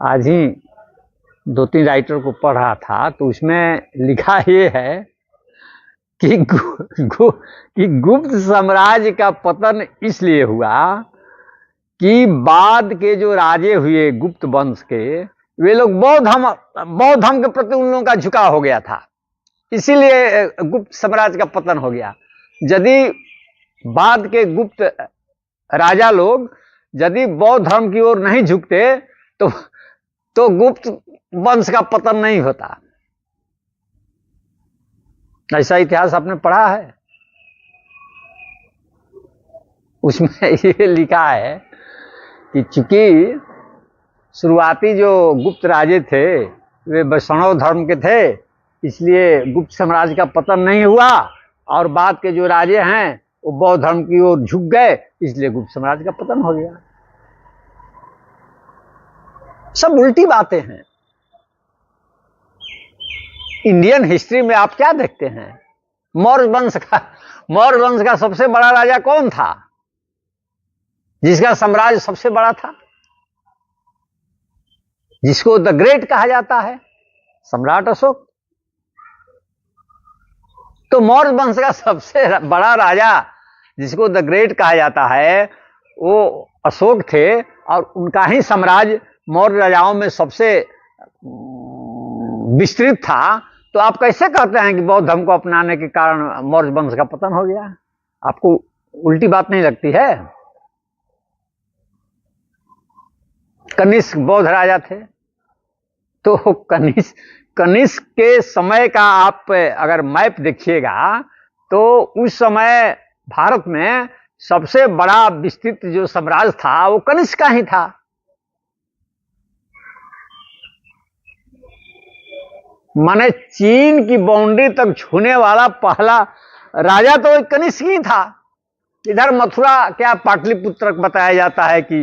आज ही दो तीन राइटर को पढ़ रहा था तो उसमें लिखा ये है कि गुप्त साम्राज्य का पतन इसलिए हुआ कि बाद के जो राजे हुए गुप्त वंश के, वे लोग बौद्ध धर्म के प्रति उन लोगों का झुकाव हो गया था, इसीलिए गुप्त साम्राज्य का पतन हो गया। यदि बाद के गुप्त राजा लोग यदि बौद्ध धर्म की ओर नहीं झुकते तो गुप्त वंश का पतन नहीं होता। ऐसा इतिहास आपने पढ़ा है? उसमें ये लिखा है कि चूंकि शुरुआती जो गुप्त राजे थे वे वैष्णव धर्म के थे, इसलिए गुप्त साम्राज्य का पतन नहीं हुआ, और बाद के जो राजे हैं वो बौद्ध धर्म की ओर झुक गए, इसलिए गुप्त साम्राज्य का पतन हो गया। सब उल्टी बातें हैं। इंडियन हिस्ट्री में आप क्या देखते हैं? मौर्य वंश का सबसे बड़ा राजा कौन था, जिसका साम्राज्य सबसे बड़ा था, जिसको द ग्रेट कहा जाता है? सम्राट अशोक। तो मौर्य वंश का सबसे बड़ा राजा जिसको द ग्रेट कहा जाता है वो अशोक थे, और उनका ही साम्राज्य मौर्य राजाओं में सबसे विस्तृत था। तो आप कैसे कहते हैं कि बौद्ध धर्म को अपनाने के कारण मौर्य वंश का पतन हो गया? आपको उल्टी बात नहीं लगती है? कनिष्क बौद्ध राजा थे, तो कनिष्क के समय का आप अगर मैप देखिएगा तो उस समय भारत में सबसे बड़ा विस्तृत जो साम्राज्य था वो कनिष्क का ही था। माने चीन की बाउंड्री तक छूने वाला पहला राजा तो कनिष्क ही था। इधर मथुरा क्या पाटलिपुत्र बताया जाता है कि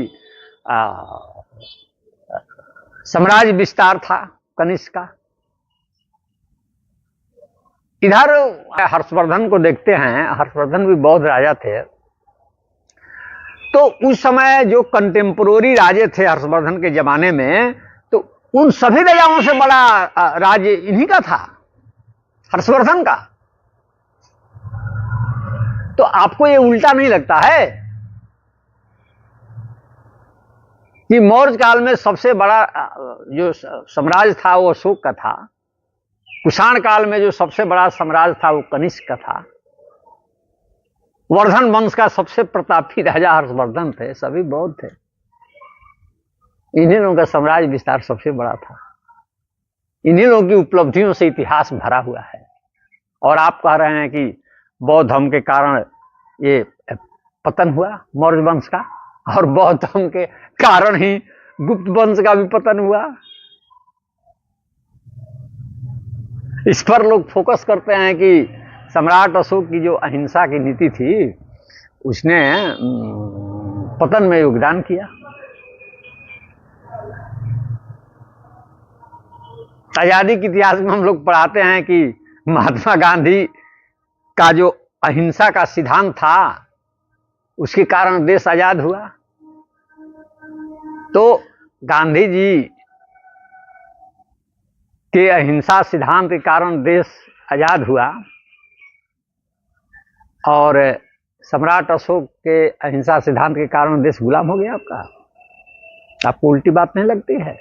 साम्राज्य विस्तार था कनिष्क का। इधर हर्षवर्धन को देखते हैं, हर्षवर्धन भी बौद्ध राजा थे। तो उस समय जो कंटेम्पोररी राजे थे हर्षवर्धन के जमाने में, तो उन सभी राजाओं से बड़ा राज्य इन्हीं का था, हर्षवर्धन का। तो आपको ये उल्टा नहीं लगता है कि मौर्य काल में सबसे बड़ा जो साम्राज्य था वो अशोक का था, कुषाण काल में जो सबसे बड़ा साम्राज्य था वो कनिष्क का था, वर्धन वंश का सबसे प्रतापी राजा हर्षवर्धन थे, सभी बौद्ध थे। इन्हीं लोगों का साम्राज्य विस्तार सबसे बड़ा था। इन्हीं लोगों की उपलब्धियों से इतिहास भरा हुआ है। और आप कह रहे हैं कि बौद्ध धर्म के कारण ये पतन हुआ मौर्य वंश का, और बौद्ध धर्म के कारण ही गुप्त वंश का भी पतन हुआ। इस पर लोग फोकस करते हैं कि सम्राट अशोक की जो अहिंसा की नीति थी उसने पतन में योगदान किया। आजादी के इतिहास में हम लोग पढ़ाते हैं कि महात्मा गांधी का जो अहिंसा का सिद्धांत था उसके कारण देश आजाद हुआ। तो गांधी जी के अहिंसा सिद्धांत के कारण देश आजाद हुआ, और सम्राट अशोक के अहिंसा सिद्धांत के कारण देश गुलाम हो गया आपका। आपको उल्टी बात नहीं लगती है?